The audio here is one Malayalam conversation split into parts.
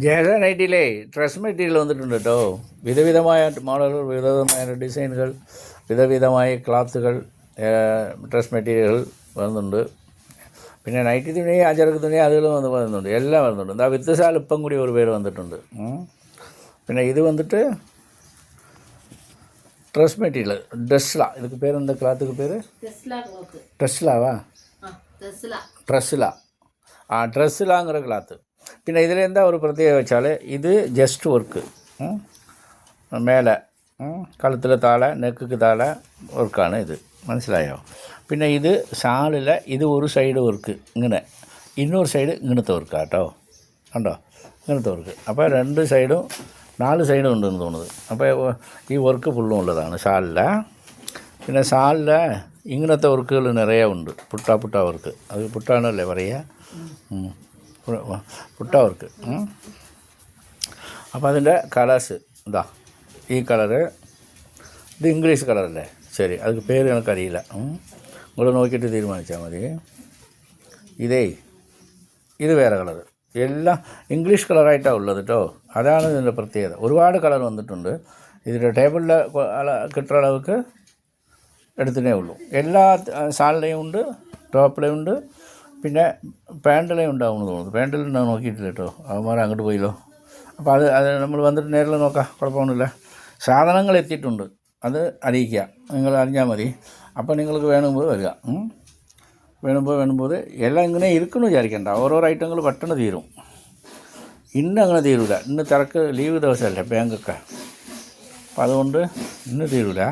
ജയത നൈറ്റിയിലെ ഡ്രസ് മെറ്റീരിയൽ വന്നിട്ടുണ്ട് കേട്ടോ. വിധവിധമായ മോഡലുകൾ, വിധവിധമായ ഡിസൈനുകൾ, വിധവിധമായ ക്ലാത്തുകൾ, ഡ്രസ് മെറ്റീരിയലുകൾ വരുന്നുണ്ട്. പിന്നെ നൈറ്റി തുണി, അജറക്ക് തുണി അതുകളും വരുന്നുണ്ട്, എല്ലാം വരുന്നുണ്ട്. എന്താ വിത്തുശാൽ ഇപ്പം കൂടി ഒരു പേര് വന്നിട്ടുണ്ട്. പിന്നെ ഇത് വന്നിട്ട് ഡ്രസ് മെറ്റീരിയൽ ഡ്രസ്ല. ഇതൊക്കെ പേരെന്താ ക്ലാത്തുക്ക് പേര്? ഡ്രസ്ലാവാ? ഡ്രസ്ല. ഡ്രസ്സിലാங்கிற ക്ലാത്ത്. പിന്നെ ഇതിലെന്താ ഒരു പ്രത്യേകത വെച്ചാൽ ഇത് ജസ്റ്റ് വർക്ക്, മേലെ കഴുത്തിൽ താഴെ നെക്ക് താഴെ വർക്കാണ് ഇത്, മനസ്സിലായോ? പിന്നെ ഇത് ഷാളിൽ ഇത് ഒരു സൈഡ് വർക്ക് ഇങ്ങനെ, ഇന്നൊരു സൈഡ് ഇങ്ങനത്തെ വർക്കാണ് കേട്ടോ, കണ്ടോ ഇങ്ങനത്തെ വർക്ക്. അപ്പോൾ രണ്ട് സൈഡും 4 സൈഡും ഉണ്ടെന്ന് തോന്നുന്നത്. അപ്പോൾ ഈ വർക്ക് ഫുള്ളും ഉള്ളതാണ് ഷാളിൽ. പിന്നെ ഷാളിൽ ഇങ്ങനത്തെ വർക്കുകൾ നിറയെ ഉണ്ട്, പുട്ട വർക്ക്. അത് പുട്ടാണല്ലേ പറയുക, പുട്ട വർക്ക്. അപ്പോൾ അതിൻ്റെ കളേഴ്സ് ഇതാ, ഈ കളറ് ഇത് ഇംഗ്ലീഷ് കളറല്ലേ, ശരി, അതിന് പേര് എനിക്കറിയില്ല, നിങ്ങൾ നോക്കിയിട്ട് തീരുമാനിച്ചാൽ മതി. ഇത് വേറെ കളറ്, എല്ലാം ഇംഗ്ലീഷ് കളറായിട്ടാണ് ഉള്ളത് കേട്ടോ. അതാണ് ഇതിൻ്റെ പ്രത്യേകത. ഒരുപാട് കളർ വന്നിട്ടുണ്ട്. ഇതിൻ്റെ ടേബിളിൽ കിട്ടുന്ന അളവുക്ക് എടുത്തേ ഉള്ളൂ. എല്ലാ ഷാളിലെയും ഉണ്ട്, ടോപ്പിലെയും ഉണ്ട്, പിന്നെ പാൻറ്റിലെയും ഉണ്ടാവുമെന്ന് തോന്നുന്നു. പാൻറ്റിൽ ഞാൻ നോക്കിയിട്ടില്ല കേട്ടോ, അവന്മാർ അങ്ങോട്ട് പോയല്ലോ. അപ്പോൾ അത് നമ്മൾ വന്നിട്ട് നേരിൽ നോക്കാം, കുഴപ്പമൊന്നുമില്ല. സാധനങ്ങൾ എത്തിയിട്ടുണ്ട്, അത് അറിയിക്കുക, നിങ്ങൾ അറിഞ്ഞാൽ മതി. അപ്പോൾ നിങ്ങൾക്ക് വേണമെങ്കിൽ വരിക, വേണുമ്പോൾ എല്ലാം ഇങ്ങനെ ഇരിക്കണമെന്ന് വിചാരിക്കണ്ട. ഓരോരോ ഐറ്റങ്ങൾ പെട്ടെന്ന് തീരും. ഇന്ന് അങ്ങനെ തീരില്ല, ഇന്ന് തിരക്ക് ലീവ് ദിവസമല്ലേ ബാങ്കൊക്കെ, അപ്പം അതുകൊണ്ട് ഇന്ന് തീരില്ല.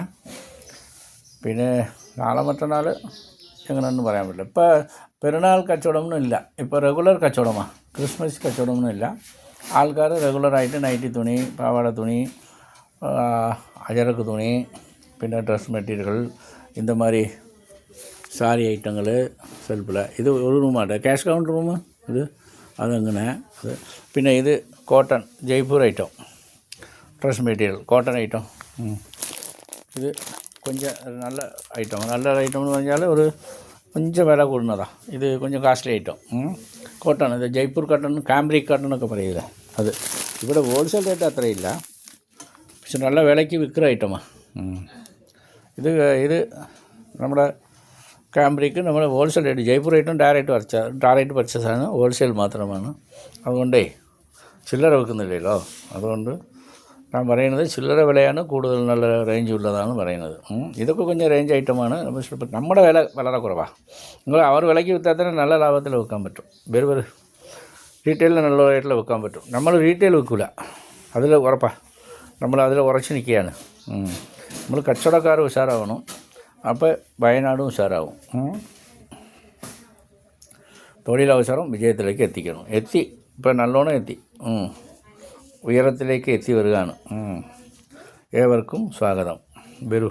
പിന്നെ നാളെ മറ്റന്നാൾ എങ്ങനെയൊന്നും പറയാൻ പറ്റില്ല. ഇപ്പോൾ പെരുന്നാൾ കച്ചവടമൊന്നും ഇല്ല, ഇപ്പോൾ റെഗുലർ കച്ചവടമാണ്. ക്രിസ്മസ് കച്ചവടമൊന്നും ഇല്ല. ആൾക്കാർ റെഗുലറായിട്ട് നൈറ്റി തുണി, പാവാട തുണി, അജറക്ക് തുണി, പിന്നെ ட்ரெஸ் மெட்டீரியல், இந்த மாதிரி சாரி ஐட்டங்கள் செல்ஃபில். இது ஒரு ரூமாட்ட கேஷ் கவுண்டர் ரூமு இது, அது അങ്ങനെ. അത് പിന്നെ ഇത് cotton Jaipur item dress material, cotton item. ഇത് கொஞ்சம் நல்ல ஐட்டம்னு പറഞ്ഞാൽ ഒരു கொஞ்சம் വില കൂടുന്നതാണ്. ഇത് கொஞ்சம் കാസ്റ്റ്ലി ഐറ്റം കോട്ടൺ. ഇത് ജയ്പൂർ കോട്ടൺ, കാംബ്രിക് കോട്ടൺ എന്നൊക്കെ പറയില്ല. അത് ഇവിടെ ഹോൾസെയിൽ റേറ്റ് അത്രയില്ല, പക്ഷെ നല്ല വിലയ്ക്ക് വിൽക്കുന്ന ഐറ്റമാണ്. ഇത് നമ്മുടെ കാംബ്രിക്ക് നമ്മൾ wholesale rate, Jaipur item direct പർച്ചേസാണ്, ഹോൾസെയിൽ മാത്രമാണ്. അതുകൊണ്ടേ ചില്ലറ വെക്കുന്നില്ലല്ലോ. അതുകൊണ്ട് ഞാൻ പറയുന്നത് ചില്ലറ വിലയാണ് കൂടുതൽ, നല്ല റേഞ്ച് ഉള്ളതാണ് പറയുന്നത്. ഇതൊക്കെ கொஞ்சம் റേഞ്ച് ഐറ്റമാണ്. നമ്മുടെ വില വളരെ കുറവാണ്. നിങ്ങൾ അവർ വിലയ്ക്ക് വിറ്റാൽ തന്നെ നല്ല ലാഭത്തിൽ വെക്കാൻ പറ്റും. വേറെ റീറ്റെയിലിന് നല്ല റേറ്റിൽ വെക്കാൻ പറ്റും. നമ്മൾ റീറ്റെയിൽ വെക്കില്ല, അതിൽ ഉറപ്പാണ്. നമ്മൾ അതിൽ ഉറച്ച് നിൽക്കുകയാണ്. നമ്മൾ കച്ചവടക്കാർ ഉഷാറാവണം, അപ്പോൾ വയനാടും ഉഷാറാവും. തൊഴിലവസരം വിജയത്തിലേക്ക് എത്തിക്കണം. ഇപ്പം നല്ലോണം എത്തി, ഉയരത്തിലേക്ക് എത്തി വരികയാണ്. ഏവർക്കും സ്വാഗതം. വരൂ.